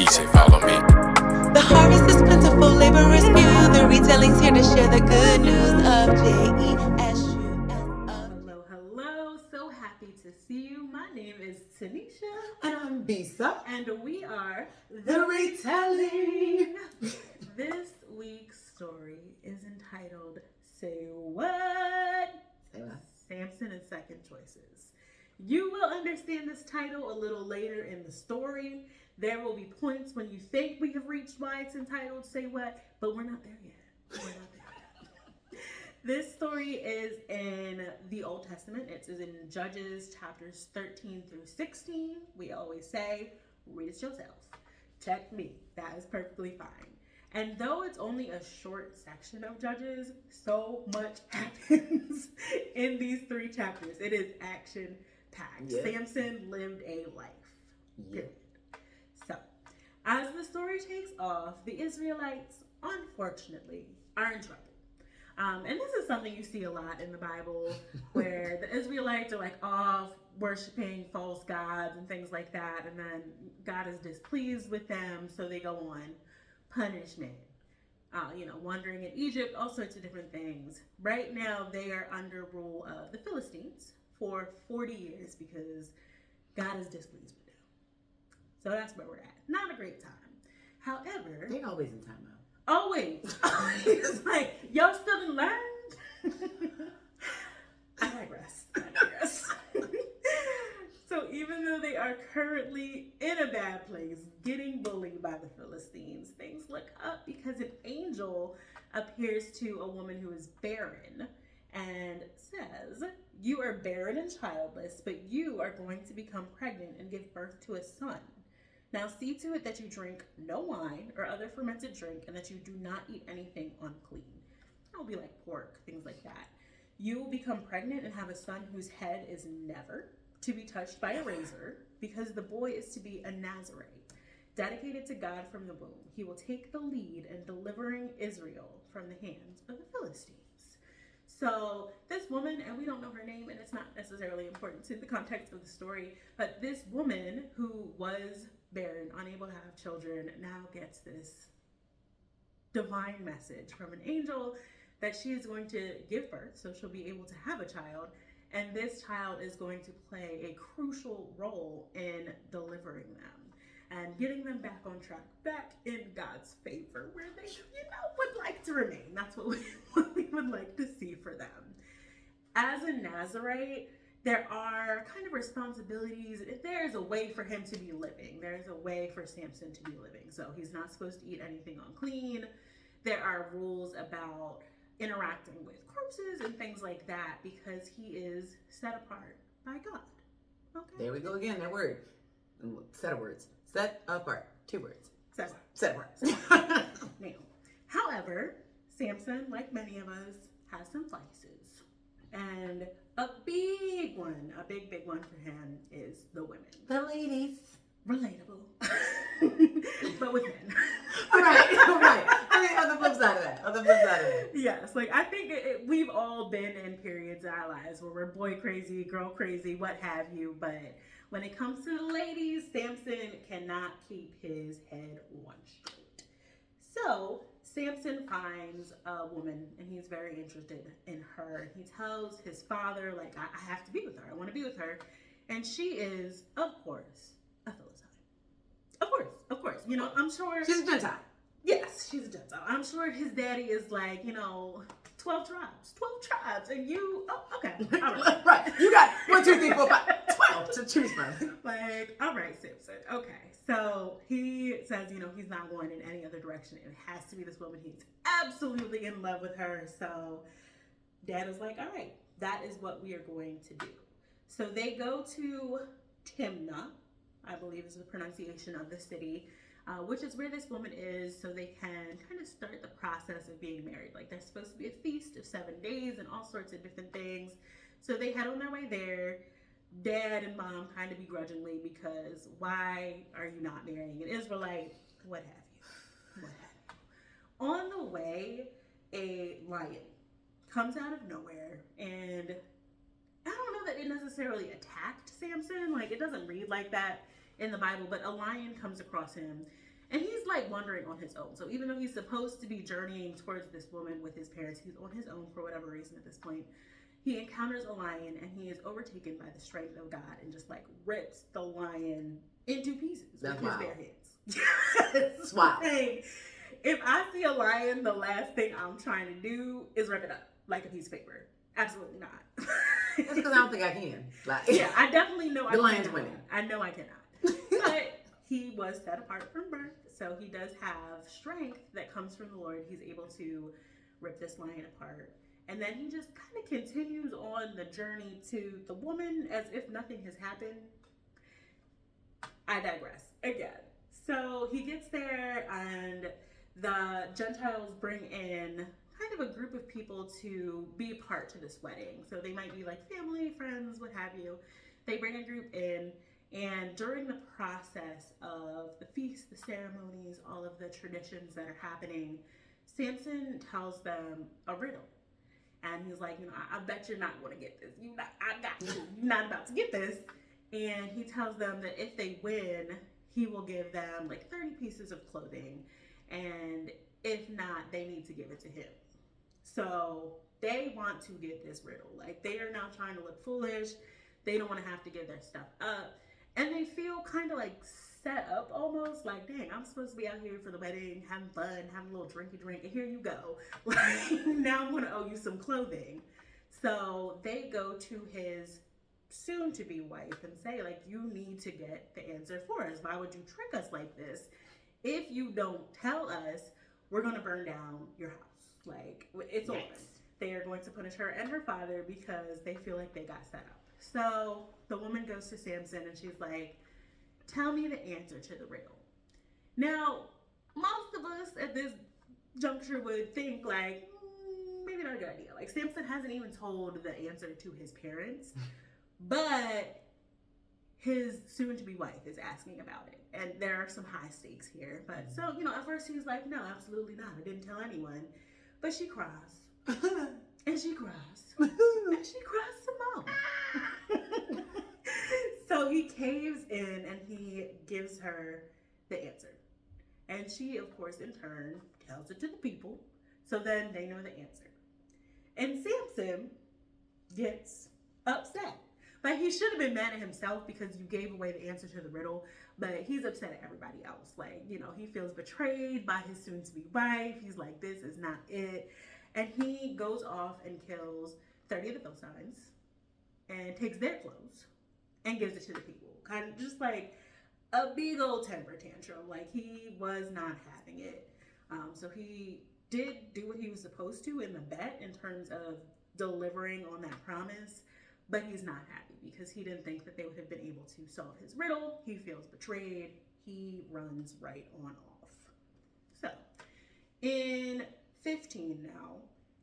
He say, follow me. The harvest is plentiful, labor is few. The retelling's here to share the good news of JESU. Hello, hello. So happy to see you. My name is Tanisha. And I'm Bisa. And we are The Retelling. This week's story is entitled Say What? Say what? Samson and Second Choices. You will understand this title a little later in the story. There will be points when you think we have reached why it's entitled Say What, but we're not there yet. We're not there yet. This story is in the Old Testament. It is in Judges chapters 13 through 16. We always say, read it yourself. Check me. That is perfectly fine. And though it's only a short section of Judges, so much happens in these 3 chapters. It is action-packed. Yep. Samson lived a life. Yep. So, as the story takes off, the Israelites, unfortunately, are in trouble. And this is something you see a lot in the Bible, where the Israelites are like off worshiping false gods and things like that, and then God is displeased with them, so they go on punishment. Wandering in Egypt, all sorts of different things. Right now, they are under rule of the Philistines for 40 years because God is displeased with them. So that's where we're at. Not a great time. However, They're always in timeout. always. It's like, y'all still didn't learn? I digress. So even though they are currently in a bad place, getting bullied by the Philistines, things look up because an angel appears to a woman who is barren and says, "You are barren and childless, but you are going to become pregnant and give birth to a son. Now see to it that you drink no wine or other fermented drink, and that you do not eat anything unclean." That will be like pork, things like that. "You will become pregnant and have a son whose head is never to be touched by a razor, because the boy is to be a Nazarite, dedicated to God from the womb. He will take the lead in delivering Israel from the hands of the Philistines." So this woman, and we don't know her name, and it's not necessarily important to the context of the story, but this woman who was barren, unable to have children, now gets this divine message from an angel that she is going to give birth, so she'll be able to have a child, and this child is going to play a crucial role in delivering them and getting them back on track, back in God's favor, where they, would like to remain. That's what we would like to see for them. As a Nazarite, there are kind of responsibilities. There's a way for him to be living. There's a way for Samson to be living. So he's not supposed to eat anything unclean. There are rules about interacting with corpses and things like that, because he is set apart by God. Okay. There we go again, that word. Set of words. Set apart. 2 words. Set apart. Now, however, Samson, like many of us, has some vices. And a big one for him is the women. The ladies. Relatable. But with men. All right. I mean, on the flip side of that. Yes, like I think we've all been in periods in our lives where we're boy crazy, girl crazy, what have you. But when it comes to the ladies, Samson cannot keep his head on straight. So Samson finds a woman, and he's very interested in her. He tells his father, like, I have to be with her. I want to be with her. And she is, of course, a Philistine. Of course. I'm sure. She's a Gentile. Yes, she's a Gentile. I'm sure his daddy is like, 12 tribes. And you, okay. All right. Right. You got 1, 2, 3, 4, 5, 12 to choose from. Like, all right, Samson. Okay. So he says, he's not going in any other direction. It has to be this woman. He's absolutely in love with her. So dad is like, all right, that is what we are going to do. So they go to Timnah, I believe is the pronunciation of the city, which is where this woman is, so they can kind of start the process of being married. Like, there's supposed to be a feast of 7 days and all sorts of different things. So they head on their way there. Dad and mom kind of begrudgingly, because why are you not marrying an Israelite? What have you? On the way, a lion comes out of nowhere, and I don't know that it necessarily attacked Samson. Like, it doesn't read like that in the Bible, but a lion comes across him And he's like wandering on his own. So even though he's supposed to be journeying towards this woman with his parents, he's on his own for whatever reason at this point. He encounters a lion and he is overtaken by the strength of God and just like rips the lion into pieces with his bare hands. Yes. Wow. Like, if I see a lion, the last thing I'm trying to do is rip it up like a piece of paper. Absolutely not. That's because I don't think I can. Like, yeah, I definitely know the I lion's cannot. winning. I know I cannot. But he was set apart from birth, so he does have strength that comes from the Lord. He's able to rip this lion apart. And then he just kind of continues on the journey to the woman as if nothing has happened. I digress again. So he gets there and the Gentiles bring in kind of a group of people to be a part to this wedding. So they might be like family, friends, what have you. They bring a group in, and during the process of the feast, the ceremonies, all of the traditions that are happening, Samson tells them a riddle. And he's like, I bet you're not going to get this. I got you. You're not about to get this. And he tells them that if they win, he will give them like 30 pieces of clothing. And if not, they need to give it to him. So they want to get this riddle. Like, they are now trying to look foolish. They don't want to have to give their stuff up. And they feel kind of like set up almost. Like, dang, I'm supposed to be out here for the wedding, having fun, having a little drinky drink. And here you go. Like, now I'm going to owe you some clothing. So they go to his soon-to-be wife and say, like, you need to get the answer for us. Why would you trick us like this? If you don't tell us, we're going to burn down your house. Like, it's on. They are going to punish her and her father because they feel like they got set up. So the woman goes to Samson and she's like, tell me the answer to the riddle. Now, most of us at this juncture would think like, maybe not a good idea. Like, Samson hasn't even told the answer to his parents, but his soon-to-be wife is asking about it. And there are some high stakes here. But so, at first he's like, no, absolutely not. I didn't tell anyone. But she cries. And she cries. And she cries some more. So he caves in and he gives her the answer. And she, of course, in turn, tells it to the people. So then they know the answer. And Samson gets upset. Like, he should have been mad at himself because you gave away the answer to the riddle, but he's upset at everybody else. Like, he feels betrayed by his soon-to-be wife. He's like, this is not it. And he goes off and kills 30 of the Philistines and takes their clothes and gives it to the people. Kind of just like a big old temper tantrum. Like, he was not having it. So he did do what he was supposed to in the bet in terms of delivering on that promise. But he's not happy because he didn't think that they would have been able to solve his riddle. He feels betrayed. He runs right on off. So, in 15 now,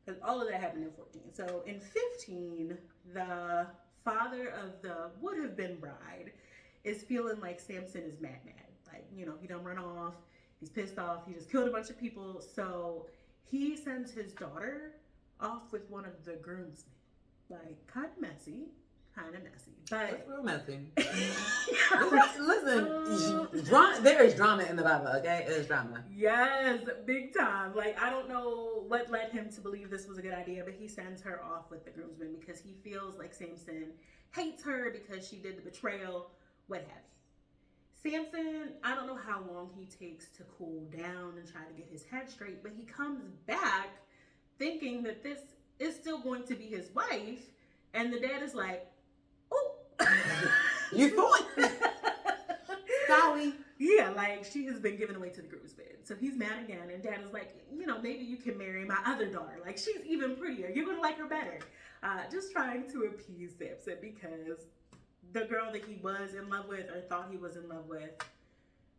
because all of that happened in 14. So, in 15, the father of the would-have-been bride is feeling like Samson is mad. Like, he done run off. He's pissed off. He just killed a bunch of people. So, he sends his daughter off with one of the groomsmen. Like, kind of messy. But it's real messy. Listen, there is drama in the Bible, okay? There's drama. Yes, big time. Like, I don't know what led him to believe this was a good idea, but he sends her off with the groomsmen because he feels like Samson hates her because she did the betrayal, what have you. Samson, I don't know how long he takes to cool down and try to get his head straight, but he comes back thinking that this is still going to be his wife, and the dad is like, oh, you thought? Sorry. Yeah, like, she has been given away to the groomsmen. So he's mad again, and dad is like, maybe you can marry my other daughter. Like, she's even prettier. You're going to like her better. Just trying to appease Samson because the girl that he was in love with or thought he was in love with,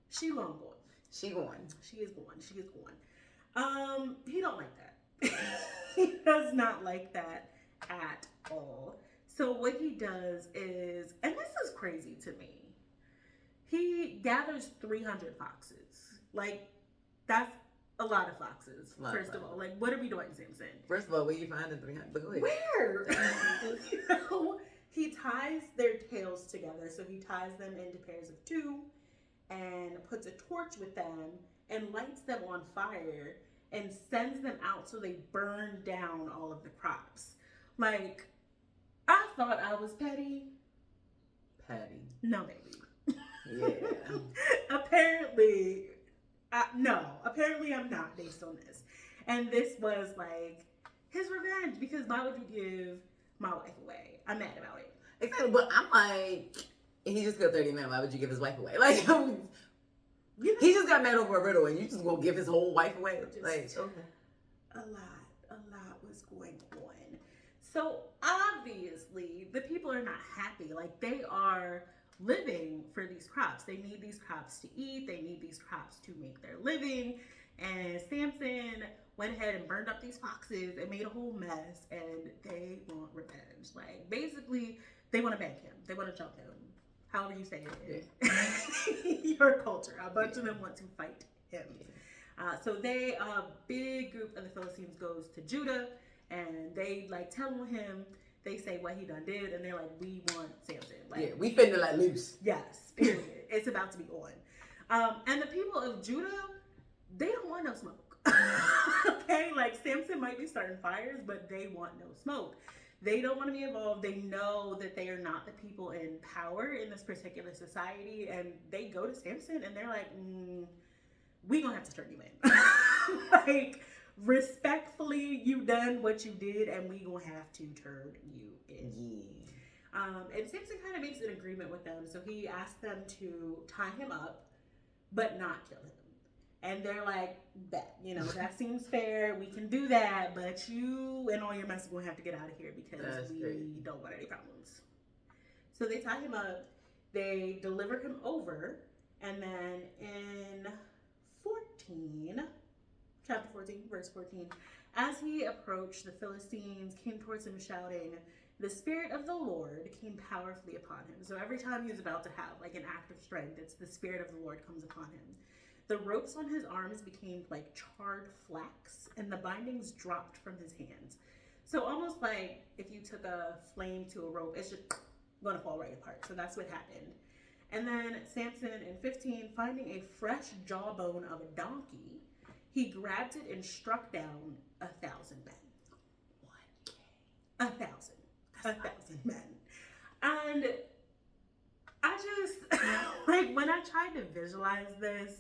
she long gone. She is gone. He don't like that. He does not like that at all. So what he does is, and this is crazy to me, he gathers 300 foxes. Like, that's a lot of foxes, first of all. Like, what are we doing, Samson? First of all, where you find the 300? But go ahead. Where? He ties their tails together. So he ties them into pairs of 2, and puts a torch with them and lights them on fire and sends them out so they burn down all of the crops. Like, I thought I was petty. Patty. No, baby. Yeah. Apparently, apparently I'm not based on this. And this was like his revenge, because why would you give my wife away? I'm mad about it. Exactly, but I'm like, he just killed 30 men. Why would you give his wife away? Like, he just got mad over a riddle, and you just gonna give his whole wife away? Like, okay. A lot was going on. So obviously, the people are not happy. Like, they are living for these crops. They need these crops to eat. They need these crops to make their living. And Samson went ahead and burned up these foxes and made a whole mess. And they want revenge. Like, basically, they want to bank him. They want to jump him. However you say it. Yeah. Your culture. A bunch of them want to fight him. So a big group of the Philistines goes to Judah, and they like tell him, they say what he done did, and they're like, we want Samson. Like, yeah, we finna let loose. Yes, period. It's about to be on. And the people of Judah, they don't want no smoke. Okay, like Samson might be starting fires, but they want no smoke. They don't want to be involved. They know that they are not the people in power in this particular society, and they go to Samson and they're like, we gonna have to turn you in. Like, respectfully, you done what you did, and we gonna have to turn you in. Yeah. And Samson kind of makes an agreement with them, so he asks them to tie him up, but not kill him. And they're like, that seems fair. We can do that, but you and all your mess are gonna have to get out of here because we don't want any problems. So they tie him up, they deliver him over, and then in chapter 14, verse 14, as he approached, the Philistines came towards him shouting, the Spirit of the Lord came powerfully upon him. So every time he was about to have like an act of strength, it's the Spirit of the Lord comes upon him. The ropes on his arms became like charred flax, and the bindings dropped from his hands. So almost like if you took a flame to a rope, it's just gonna fall right apart. So that's what happened. And then Samson in 15, finding a fresh jawbone of a donkey, he grabbed it and struck down 1,000 men. 1,000. 1,000 men. And I just, like, when I tried to visualize this,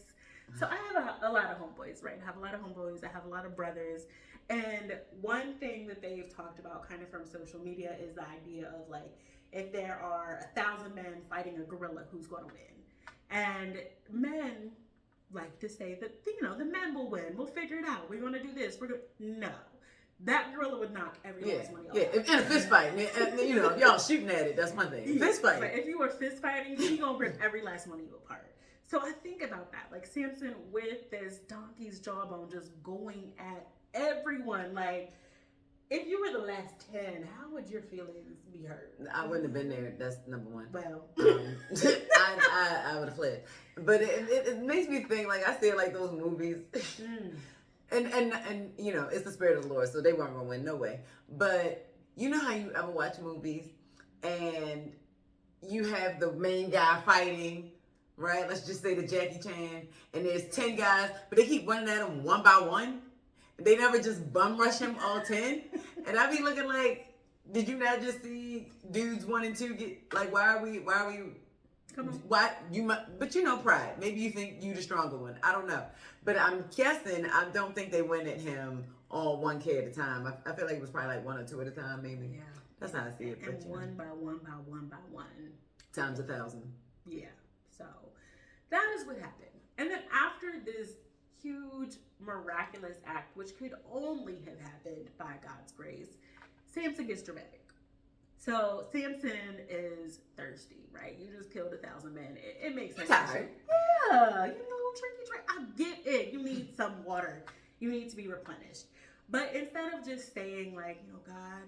so I have a lot of homeboys, right? I have a lot of homeboys. I have a lot of brothers. And one thing that they've talked about kind of from social media is the idea of, like, if there are 1,000 men fighting a gorilla, who's going to win? And men like to say that, the men will win. We'll figure it out. We're going to do this. No. That gorilla would knock every last money off. Yeah, in a fist fight, if y'all shooting at it, that's one thing. Fist fight. Right. If you were fist fighting, he going to rip every last one of you apart. So I think about that. Like, Samson with this donkey's jawbone just going at everyone. Like, if you were the last 10, how would your feelings be hurt? I wouldn't have been there. That's number one. Well, I would have fled. But it makes me think, like, I see like those movies. And it's the Spirit of the Lord, so they weren't going to win, no way. But you know how you ever watch movies and you have the main guy fighting, right? Let's just say the Jackie Chan, and there's 10 guys, but they keep running at him one by one. They never just bum rush him all 10. And I be looking like, did you not just see dudes 1 and 2 get, like, why are we, come on. why, but pride. Maybe you think you the stronger one. I don't know. But I'm guessing, I don't think they went at him all 1K at a time. I feel like it was probably like 1 or 2 at a time, maybe. Yeah. That's how I see it. And but, one by one by one by one. Times 1,000. Yeah. So that is what happened. And then after this huge miraculous act, which could only have happened by God's grace, Samson gets dramatic. So Samson is thirsty, right? You just killed 1,000 men. It makes sense. Tired. Yeah, drink. I get it. You need some water. You need to be replenished. But instead of just saying like, God,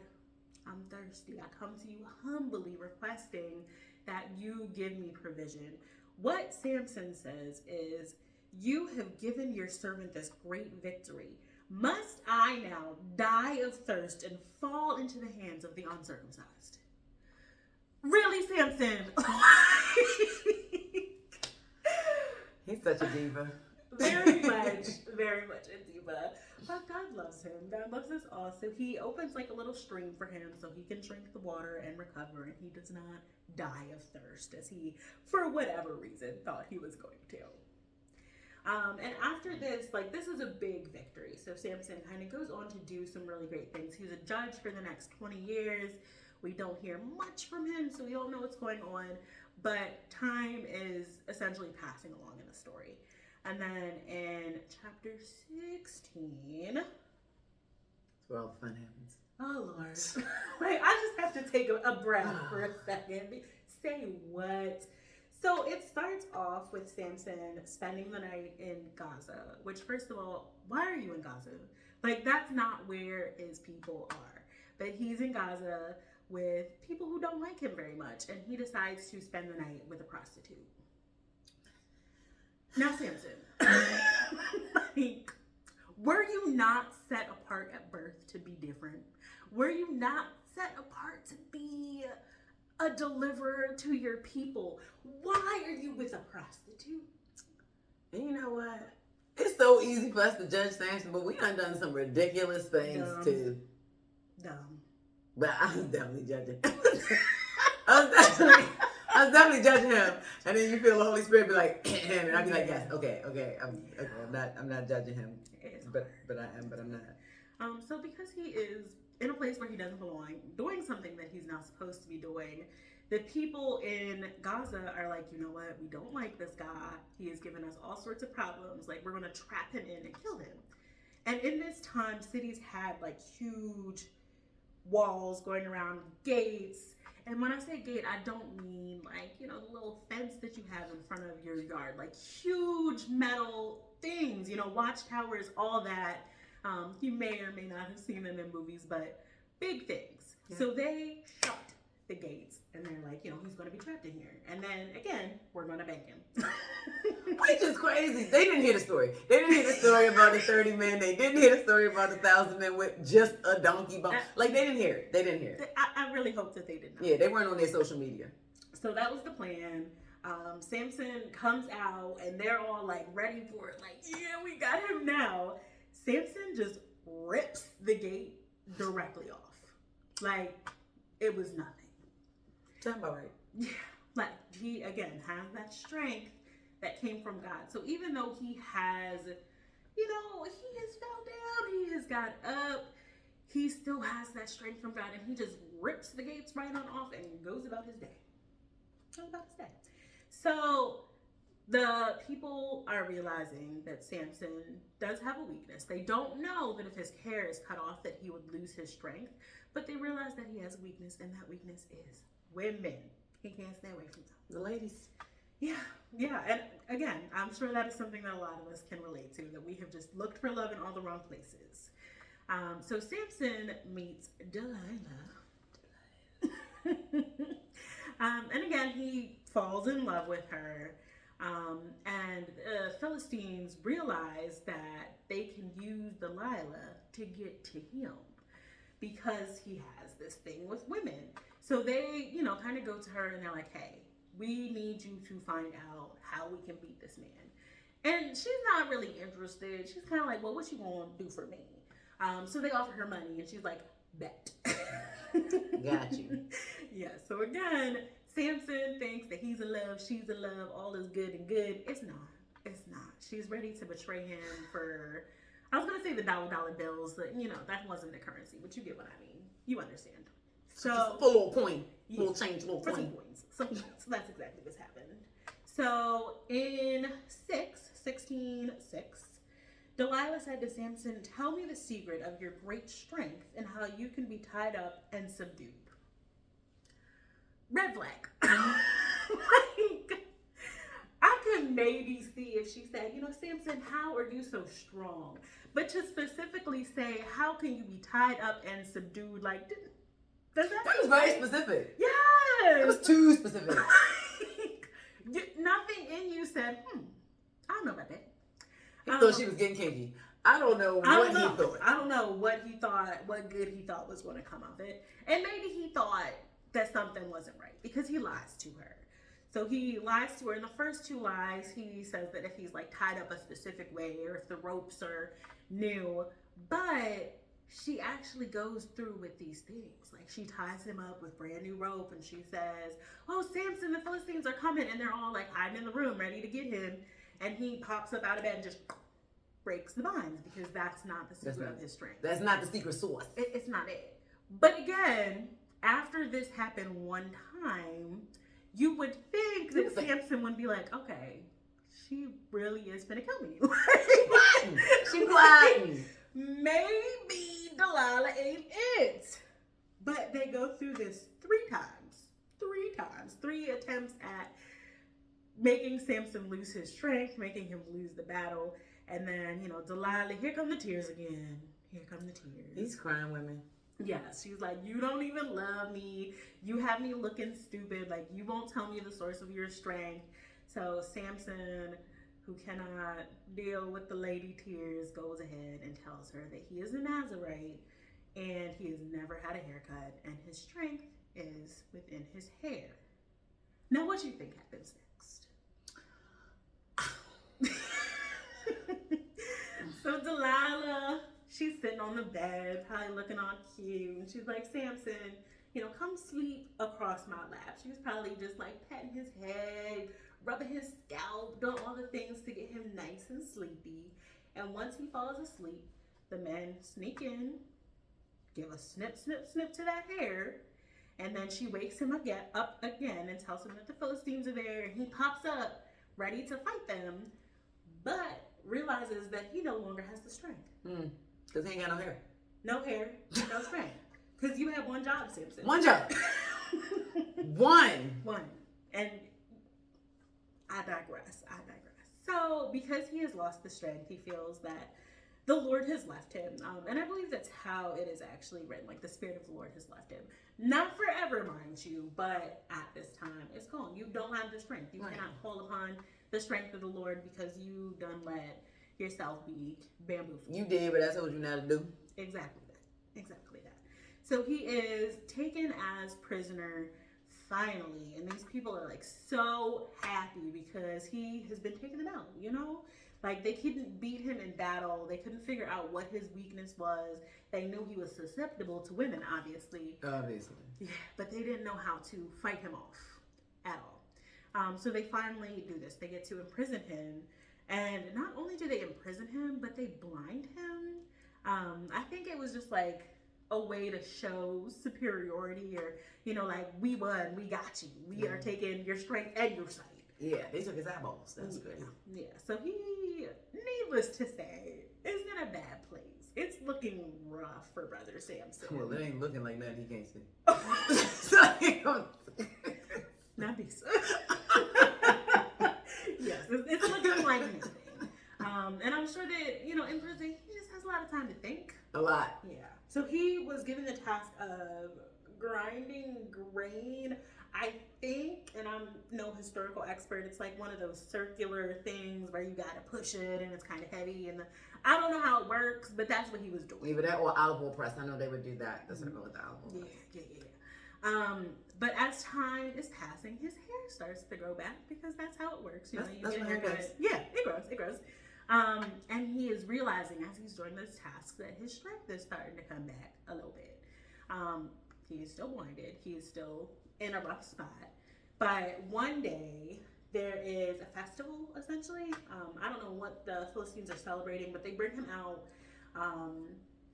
I'm thirsty, I come to you humbly requesting that you give me provision. What Samson says is, you have given your servant this great victory. Must I now die of thirst and fall into the hands of the uncircumcised? Really, Samson? He's such a diva. Very much a diva. But God loves him. God loves us all. So he opens like a little stream for him so he can drink the water and recover, and he does not die of thirst as he, for whatever reason, thought he was going to. And after this, like, this is a big victory. So Samson kind of goes on to do some really great things. He was a judge for the next 20 years. We don't hear much from him, so we don't know what's going on. But time is essentially passing along in the story. And then in chapter 16... That's where all the fun happens. Oh, Lord. Like, I just have to take a breath for a second. Say what? So it starts off with Samson spending the night in Gaza, which, first of all, why are you in Gaza? Like, that's not where his people are. But he's in Gaza with people who don't like him very much, and he decides to spend the night with a prostitute. Now, Samson, like, were you not set apart at birth to be different? Were you not set apart to be a deliverer to your people? Why are you with a prostitute? And you know what? It's so easy for us to judge Samson, but we done some ridiculous things too. Dumb. But I was definitely judging. I was definitely judging him. And then you feel the Holy Spirit be like, and I'd be like, yes, okay. I'm not judging him. But I'm not. So because he is in a place where he doesn't belong, doing something that he's not supposed to be doing, the people in Gaza are like, you know what? We don't like this guy. He has given us all sorts of problems. Like, we're going to trap him in and kill him. And in this time, cities had like huge walls going around, gates. And when I say gate, I don't mean like, you know, the little fence that you have in front of your yard, like huge metal things, you know, watchtowers, all that. You may or may not have seen them in movies, but big things. Yeah. So they shut the gates and they're like, you know, he's going to be trapped in here. And then again, we're going to bank him. Which is crazy. They didn't hear the story. They didn't hear the story about the 30 men. They didn't hear the story about the 1,000 men with just a donkey bone. Like, they didn't hear it. They didn't hear it. I really hope that they did not. Yeah, they weren't on their social media. So that was the plan. Samson comes out and they're all like ready for it. Like, yeah, we got him now. Samson just rips the gate directly off. Like, it was nothing. Sound about right. Yeah. Like, he, again, has that strength that came from God. So even though he has, you know, he has fell down, he has got up, he still has that strength from God, and he just rips the gates right on off and goes about his day. So the people are realizing that Samson does have a weakness. They don't know that if his hair is cut off that he would lose his strength, but they realize that he has a weakness, and that weakness is women. He can't stay away from them. The ladies. Yeah. And again, I'm sure that is something that a lot of us can relate to, that we have just looked for love in all the wrong places. So Samson meets Delilah. And again, he falls in love with her. And the Philistines realize that they can use Delilah to get to him because he has this thing with women. So they, you know, kind of go to her and they're like, hey, we need you to find out how we can beat this man. And she's not really interested. She's kind of like, well, what you gonna do for me? So they offer her money and she's like, bet. Got you. Yeah, so again, Samson thinks that he's in love, she's in love, all is good and good. It's not. She's ready to betray him for, I was gonna say the dollar bills, but you know, that wasn't the currency, but you get what I mean. You understand. So just a little coin, little change, little coin. Some coins. So that's exactly what's happened. So in 16:6, Delilah said to Samson, tell me the secret of your great strength and how you can be tied up and subdued. Red flag. Like, I could maybe see if she said, you know, Samson, how are you so strong? But to specifically say, how can you be tied up and subdued? Like, that was very specific. Yes. It was too specific. Nothing in you said, I don't know about that. He thought she was getting kinky. I don't know what he thought. I don't know what he thought, what good he thought was going to come of it. And maybe he thought that something wasn't right because he lies to her. So he lies to her. In the first two lies, he says that if he's like tied up a specific way or if the ropes are new, but she actually goes through with these things. Like she ties him up with brand new rope and she says, "Oh, Samson, the Philistines are coming," and they're all like hiding in the room ready to get him. And he pops up out of bed and just breaks the bonds because that's not the secret of his strength. That's not the secret sauce. It's not it. But again, after this happened one time, you would think that Samson would be like, okay, she really is gonna kill me. She plotting. Maybe Delilah ain't it. But they go through this three times, three attempts at making Samson lose his strength, making him lose the battle. And then, Delilah, here come the tears again. Here come the tears. These crying women. Yes, she's like, you don't even love me. You have me looking stupid. Like, you won't tell me the source of your strength. So Samson, who cannot deal with the lady tears, goes ahead and tells her that he is a Nazarite and he has never had a haircut and his strength is within his hair. Now, what do you think happens next? So Delilah, she's sitting on the bed, probably looking all cute. And she's like, Samson, come sleep across my lap. She was probably just like petting his head, rubbing his scalp, doing all the things to get him nice and sleepy. And once he falls asleep, the men sneak in, give a snip, snip, snip to that hair. And then she wakes him up again and tells him that the Philistines are there. And he pops up ready to fight them, but realizes that he no longer has the strength. Because he ain't got no hair. No hair, no strength. Because you had one job, Samson. One job. One. And I digress. So, because he has lost the strength, he feels that the Lord has left him. And I believe that's how it is actually written. Like, the Spirit of the Lord has left him. Not forever, mind you, but at this time, it's gone. You don't have the strength. You cannot call upon the strength of the Lord because you done let yourself be bamboozled. You did, but I told you not to do. Exactly that. So he is taken as prisoner finally, and these people are like so happy because he has been taken out, Like they couldn't beat him in battle. They couldn't figure out what his weakness was. They knew he was susceptible to women, obviously. Yeah, but they didn't know how to fight him off at all. So they finally do this. They get to imprison him. And not only do they imprison him, but they blind him. I think it was just like a way to show superiority or, like, we won, we got you. We are taking your strength and your sight. Yeah, they took his eyeballs. That's good. Yeah, so he, needless to say, is in a bad place. It's looking rough for Brother Samson. Well, it ain't looking like that. He can't see. Not decent. Yes, it's looking like nothing. And I'm sure that, in prison, he just has a lot of time to think. A lot. Yeah. So he was given the task of grinding grain. I think, and I'm no historical expert, it's like one of those circular things where you gotta push it and it's kind of heavy. And I don't know how it works, but that's what he was doing. Either that or olive oil press. I know they would do that. That's what I go with the olive oil press. Yeah. But as time is passing, his hair starts to grow back because that's how it works. You That's get what hair does. Yeah, it grows. And he is realizing as he's doing this task that his strength is starting to come back a little bit. He is still blinded. He is still in a rough spot. But one day there is a festival, essentially. I don't know what the Philistines are celebrating, but they bring him out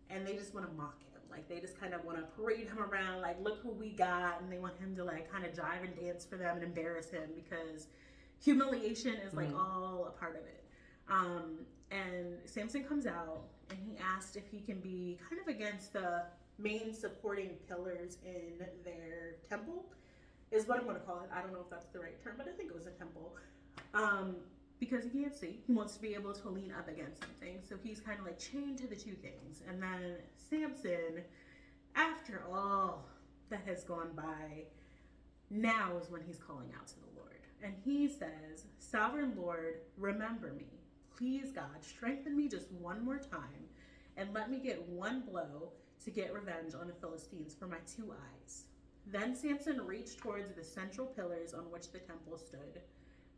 and they just want to mock him. Like, they just kind of want to parade him around, like, look who we got. And they want him to, like, kind of jive and dance for them and embarrass him because humiliation is, like, all a part of it. And Samson comes out and he asked if he can be kind of against the main supporting pillars in their temple, is what I'm going to call it. I don't know if that's the right term, but I think it was a temple. Because he can't see. He wants to be able to lean up against something. So he's kind of like chained to the two things. And then Samson, after all that has gone by, now is when he's calling out to the Lord. And he says, Sovereign Lord, remember me. Please, God, strengthen me just one more time and let me get one blow to get revenge on the Philistines for my two eyes. Then Samson reached towards the central pillars on which the temple stood,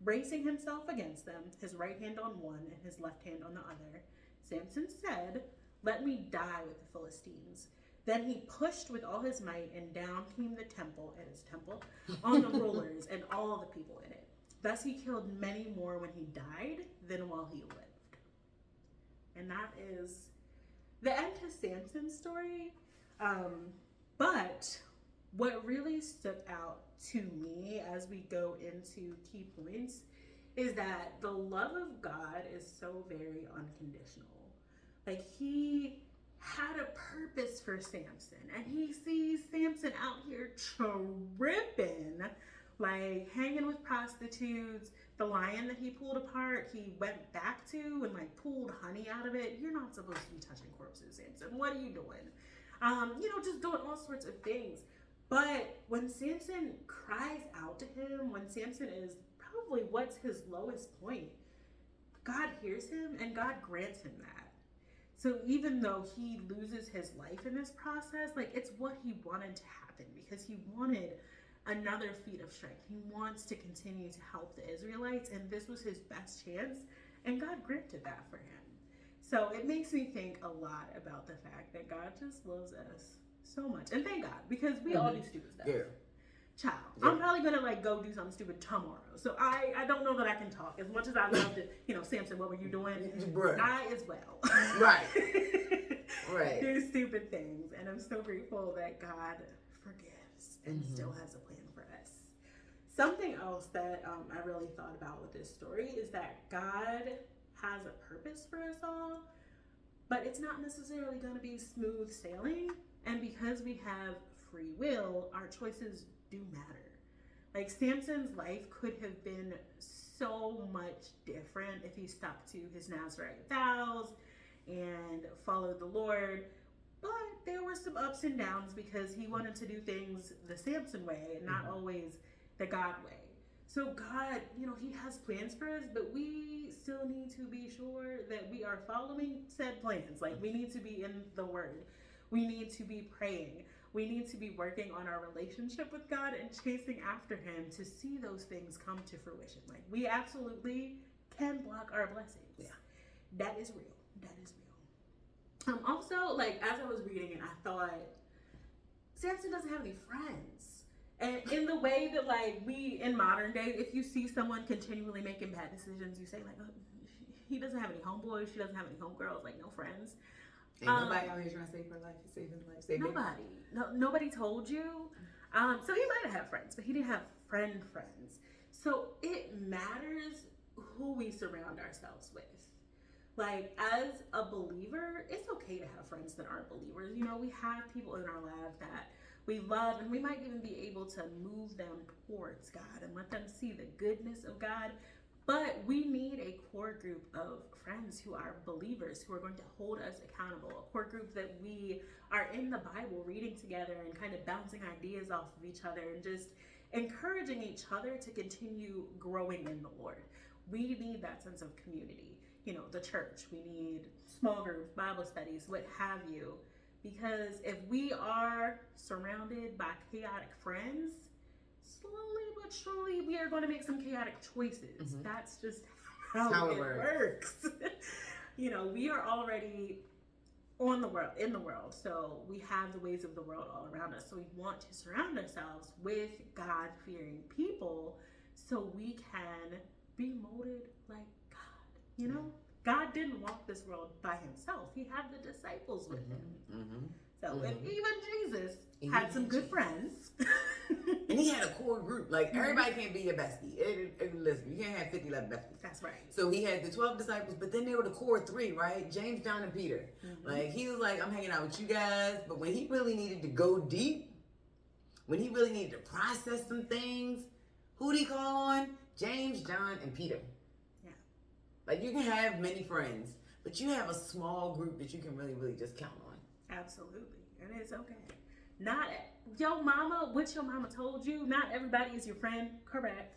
bracing himself against them, his right hand on one and his left hand on the other. Samson said, "Let me die with the Philistines." Then he pushed with all his might, and down came the temple, on the rulers and all the people in it. Thus he killed many more when he died than while he lived. And that is the end to Samson's story. But what really stuck out to me as we go into key points is that the love of God is so very unconditional. Like, he had a purpose for Samson, and he sees Samson out here tripping, like hanging with prostitutes. The lion that he pulled apart, he went back to and like pulled honey out of it. You're not supposed to be touching corpses, Samson. What are you doing? Just doing all sorts of things. But when Samson cries out to him, when Samson is probably what's his lowest point, God hears him and God grants him that. So even though he loses his life in this process, like, it's what he wanted to happen, because he wanted another feat of strength. He wants to continue to help the Israelites, and this was his best chance, and God granted that for him. So it makes me think a lot about the fact that God just loves us so much. And thank God, because we all do stupid stuff. Yeah. Child. Yeah. I'm probably gonna like go do something stupid tomorrow. So I don't know that I can talk. As much as I love to, Samson, what were you doing? Right. I as well. Right. Right. Do stupid things. And I'm so grateful that God forgives and still has a plan for us. Something else that I really thought about with this story is that God has a purpose for us all, but it's not necessarily going to be smooth sailing. And because we have free will, our choices do matter. Like, Samson's life could have been so much different if he stuck to his Nazarite vows and followed the Lord. But there were some ups and downs because he wanted to do things the Samson way and not always the God way. So God, he has plans for us, but we still need to be sure that we are following said plans. Like, we need to be in the Word. We need to be praying. We need to be working on our relationship with God and chasing after him to see those things come to fruition. Like, we absolutely can block our blessings. Yeah. That is real. That is real. Also, like, as I was reading it, I thought, Samson doesn't have any friends. And in the way that, like, we, in modern day, if you see someone continually making bad decisions, you say, like, oh, he doesn't have any homeboys, she doesn't have any homegirls, like, no friends. Ain't nobody out here trying to save her life, save his life, Nobody. Nobody told you. So he might have had friends, but he didn't have friends. So it matters who we surround ourselves with. Like, as a believer, it's okay to have friends that aren't believers. We have people in our lives that we love, and we might even be able to move them towards God and let them see the goodness of God. But we need a core group of friends who are believers, who are going to hold us accountable. A core group that we are in the Bible reading together and kind of bouncing ideas off of each other and just encouraging each other to continue growing in the Lord. We need that sense of community. The church. We need small groups, Bible studies, what have you. Because if we are surrounded by chaotic friends, slowly but surely we are going to make some chaotic choices. That's just how it works. We are already in the world, so we have the ways of the world all around us. So we want to surround ourselves with God-fearing people so we can be molded like God. God didn't walk this world by himself. He had the disciples with him. So if even Jesus had some good friends. And he had a core group. Like, everybody can't be your bestie. Listen, you can't have 50 left besties. That's right. So he had the 12 disciples, but then they were the core three, right? James, John, and Peter. Like, he was like, I'm hanging out with you guys. But when he really needed to go deep, when he really needed to process some things, who'd he call on? James, John, and Peter. Yeah. Like, you can have many friends, but you have a small group that you can really, really just count on. Absolutely. And it's okay. Not your mama, what your mama told you, not everybody is your friend. Correct.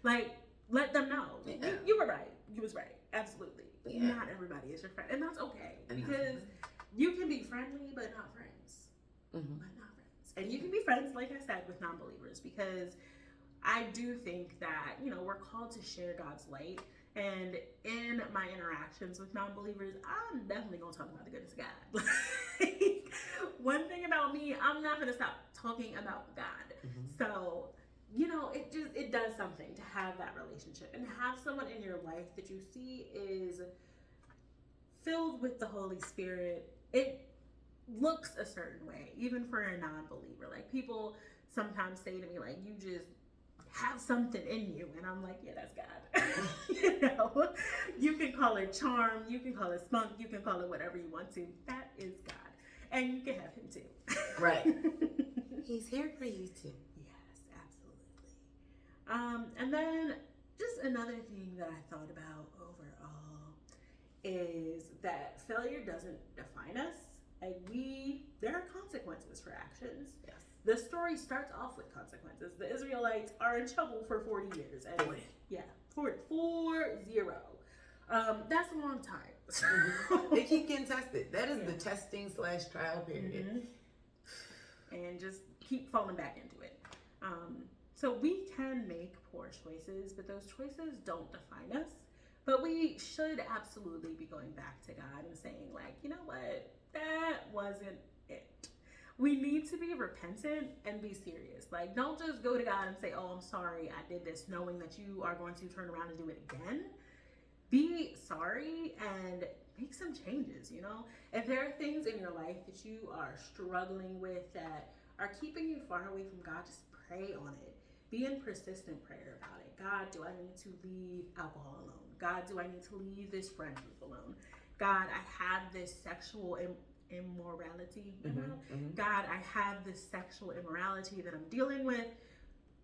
Like, let them know. Yeah. You were right. You was right. Absolutely. Yeah. Not everybody is your friend. And that's okay. Because you can be friendly, but not friends. But not friends. And you can be friends, like I said, with non-believers, because I do think that, we're called to share God's light. And in my interactions with non-believers, I'm definitely going to talk about the goodness of God. Like, one thing about me, I'm not going to stop talking about God. So, it does something to have that relationship and have someone in your life that you see is filled with the Holy Spirit. It looks a certain way, even for a non-believer. Like, people sometimes say to me, like, you just have something in you, and I'm like, yeah, that's God. You can call it charm, you can call it spunk, you can call it whatever you want to. That is God, and you can have him too. Right. He's here for you too. Yes, absolutely. And then just another thing that I thought about overall is that failure doesn't define us. Like, there are consequences for actions. Yes. The story starts off with consequences. The Israelites are in trouble for 40 years. And 40. Yeah, 40. 40. That's a long time. They keep getting tested. That is the testing / trial period. And just keep falling back into it. So we can make poor choices, but those choices don't define us. But we should absolutely be going back to God and saying, like, you know what? That wasn't it. We need to be repentant and be serious. Like, don't just go to God and say, oh, I'm sorry, I did this, knowing that you are going to turn around and do it again. Be sorry and make some changes, If there are things in your life that you are struggling with that are keeping you far away from God, just pray on it. Be in persistent prayer about it. God, do I need to leave alcohol alone? God, do I need to leave this friend group alone? God, I have this sexual immorality. God, I have this sexual immorality that I'm dealing with.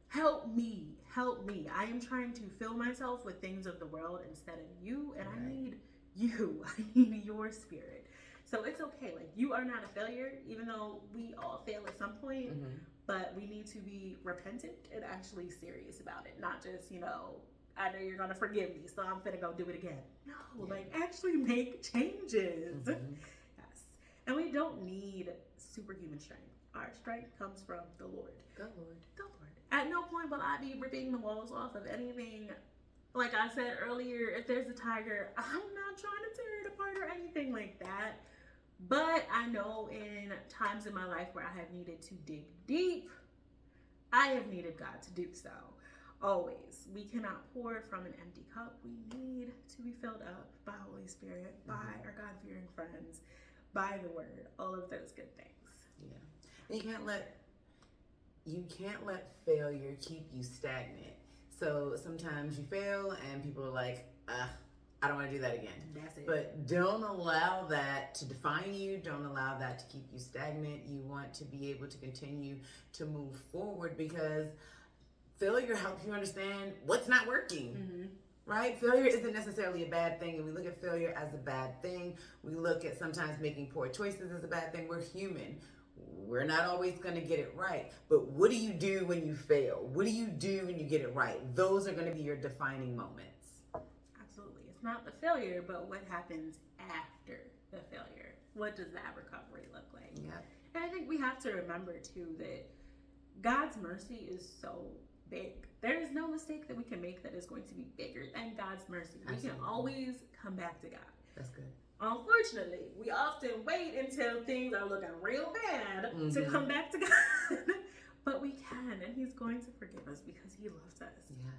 Help me. I am trying to fill myself with things of the world instead of you, and I need you. I need your spirit. So it's okay. Like, you are not a failure, even though we all fail at some point. But we need to be repentant and actually serious about it. Not just, I know you're gonna forgive me, so I'm gonna go do it again. No, like, actually make changes. Yes. And we don't need superhuman strength. Our strength comes from the Lord. Go Lord. At no point will I be ripping the walls off of anything. Like I said earlier, if there's a tiger, I'm not trying to tear it apart or anything like that. But I know in times in my life where I have needed to dig deep, I have needed God to do so. Always. We cannot pour from an empty cup. We need to be filled up by Holy Spirit, by our God-fearing friends, by the Word, all of those good things. Yeah. And you can't let failure keep you stagnant. So sometimes you fail and people are like, I don't want to do that again. That's it. But don't allow that to define you. Don't allow that to keep you stagnant. You want to be able to continue to move forward, because failure helps you understand what's not working. Right? Failure isn't necessarily a bad thing, and we look at failure as a bad thing. We look at sometimes making poor choices as a bad thing. We're human. We're not always going to get it right. But what do you do when you fail? What do you do when you get it right? Those are going to be your defining moments. Absolutely. It's not the failure, but what happens after the failure. What does that recovery look like? Yeah. And I think we have to remember, too, that God's mercy is so big. There is no mistake that we can make that is going to be bigger than God's mercy. Absolutely. We can always come back to God. That's good. Unfortunately, we often wait until things are looking real bad to come back to God. But we can, and He's going to forgive us because He loves us. Yes.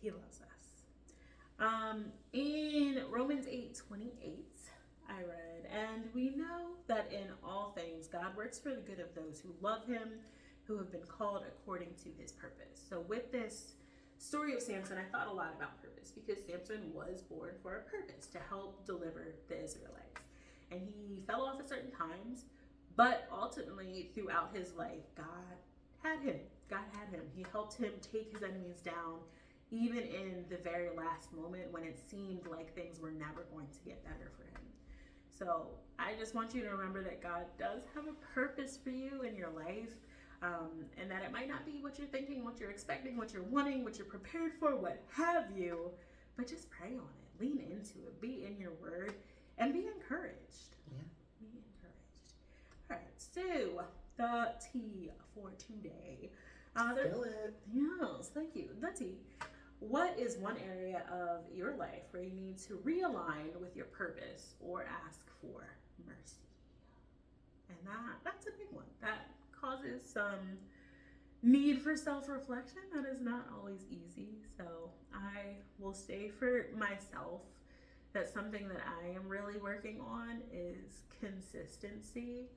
He loves us. In Romans 8:28, I read, and we know that in all things God works for the good of those who love Him, who have been called according to His purpose. So with this story of Samson, I thought a lot about purpose, because Samson was born for a purpose, to help deliver the Israelites. And he fell off at certain times, but ultimately throughout his life, God had him. He helped him take his enemies down, even in the very last moment when it seemed like things were never going to get better for him. So I just want you to remember that God does have a purpose for you in your life. And that it might not be what you're thinking, what you're expecting, what you're wanting, what you're prepared for, what have you, but just pray on it, lean into it, be in your word, and be encouraged. Yeah. Be encouraged. All right, so the tea for today. Spill it. Yes, thank you. The tea. What is one area of your life where you need to realign with your purpose or ask for mercy? And that's a big one. That causes some need for self-reflection. That is not always easy. So I will say for myself that something that I am really working on is consistency.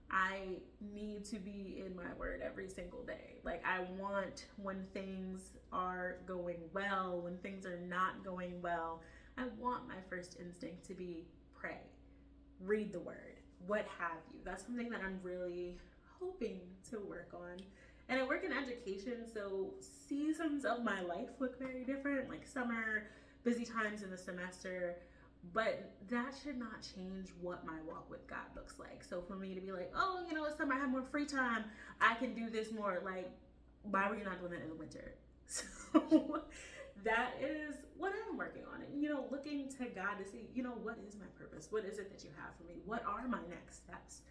I need to be in my word every single day. Like, I want, when things are going well, when things are not going well, I want my first instinct to be pray, read the word, what have you. That's something that I'm really hoping to work on. And I work in education, so seasons of my life look very different, like summer, busy times in the semester. But that should not change what my walk with God looks like. So for me to be like, oh, it's summer, I have more free time, I can do this more. Like, why were you not doing that in the winter? So that is what I'm working on. And, looking to God to see, what is my purpose? What is it that you have for me? What are my next steps?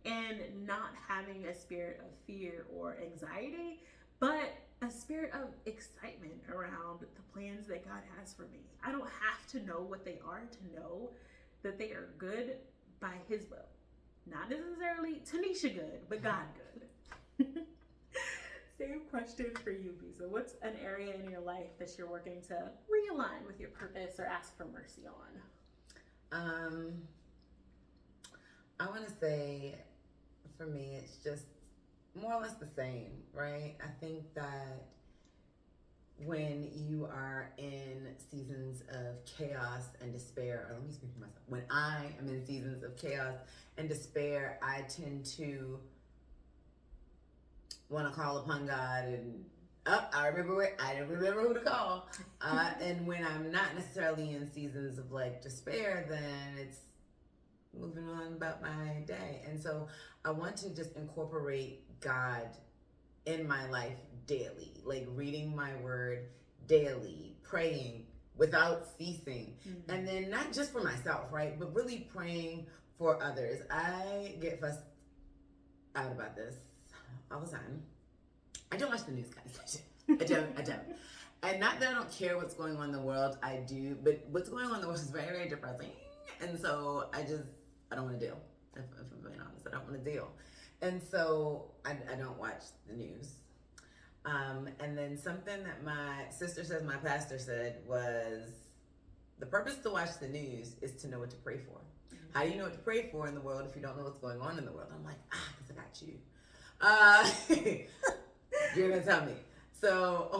And not having a spirit of fear or anxiety, but a spirit of excitement around the plans that God has for me. I don't have to know what they are to know that they are good by His will. Not necessarily Tanisha good, but God good. Same question for you, Bisa. What's an area in your life that you're working to realign with your purpose or ask for mercy on? I want to say, for me, it's just more or less the same, right? I think that when you are in seasons of chaos and despair, or let me speak for myself, when I am in seasons of chaos and despair, I tend to want to call upon God and I didn't remember who to call. And when I'm not necessarily in seasons of like despair, then it's moving on about my day. And so I want to just incorporate God in my life daily, like reading my word daily, praying without ceasing. Mm-hmm. And then not just for myself, right? But really praying for others. I get fussed out about this all the time. I don't watch the news, guys. I don't. And not that I don't care what's going on in the world, I do, but what's going on in the world is very, very depressing. And so I don't want to deal. If I'm being honest, I don't want to deal. And so I don't watch the news. And then something that my sister says, my pastor said, was the purpose to watch the news is to know what to pray for. Mm-hmm. How do you know what to pray for in the world if you don't know what's going on in the world? I'm like, because I got you. You're going to tell me. So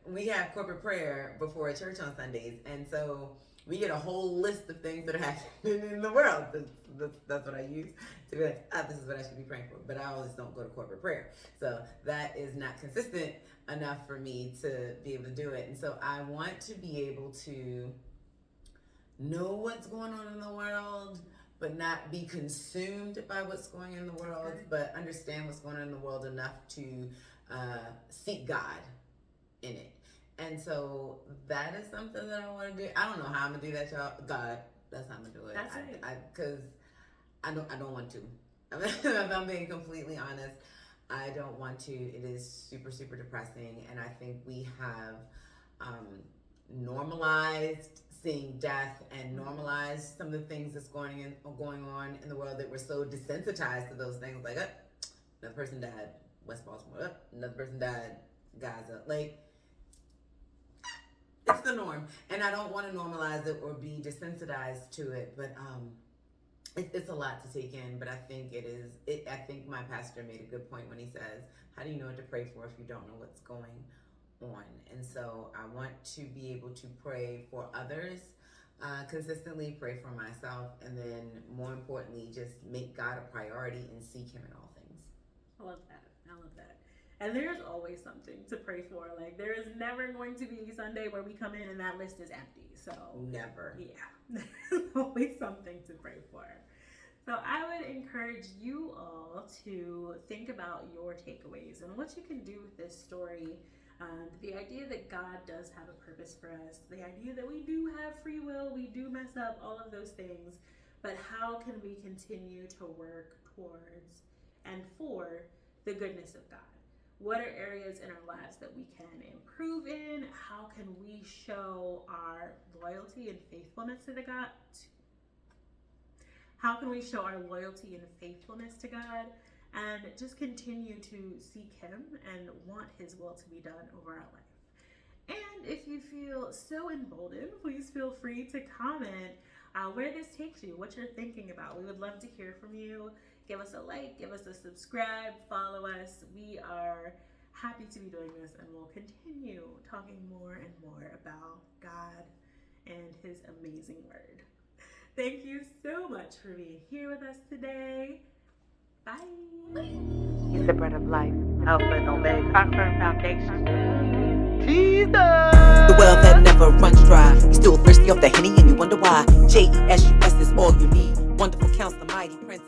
we have corporate prayer before church on Sundays. And so we get a whole list of things that are happening in the world. That's what I use to be like, this is what I should be praying for. But I always don't go to corporate prayer. So that is not consistent enough for me to be able to do it. And so I want to be able to know what's going on in the world, but not be consumed by what's going on in the world, but understand what's going on in the world enough to seek God in it. And so that is something that I want to do. I don't know how I'm gonna do that, y'all. God, that's how I'm gonna do it. That's it. Because I don't want to. If I'm being completely honest, I don't want to. It is super, super depressing, and I think we have normalized seeing death and normalized some of the things that's going on in the world, that we're so desensitized to those things. Like, another person died, West Baltimore. Another person died, Gaza. Like, it's the norm, and I don't want to normalize it or be desensitized to it. But it's a lot to take in. But I think I think my pastor made a good point when he says, "How do you know what to pray for if you don't know what's going on?" And so I want to be able to pray for others consistently, pray for myself, and then more importantly, just make God a priority and seek Him in all things. I love that. And there's always something to pray for. Like, there is never going to be Sunday where we come in and that list is empty. So never. Yeah, there's always something to pray for. So I would encourage you all to think about your takeaways and what you can do with this story. The idea that God does have a purpose for us, the idea that we do have free will, we do mess up, all of those things, but how can we continue to work towards And 4, the goodness of God. What are areas in our lives that we can improve in? How can we show our loyalty and faithfulness to God? How can we show our loyalty and faithfulness to God and just continue to seek Him and want His will to be done over our life? And if you feel so emboldened, please feel free to comment where this takes you, what you're thinking about. We would love to hear from you. Give us a like, give us a subscribe, follow us. We are happy to be doing this, and we'll continue talking more and more about God and His amazing word. Thank you so much for being here with us today. Bye. He's the bread of life, Alpha and Omega, our firm foundation. Jesus! The well that never runs dry. You're still thirsty off the Henny and you wonder why. J-E-S-U-S is all you need. Wonderful counselor, mighty prince.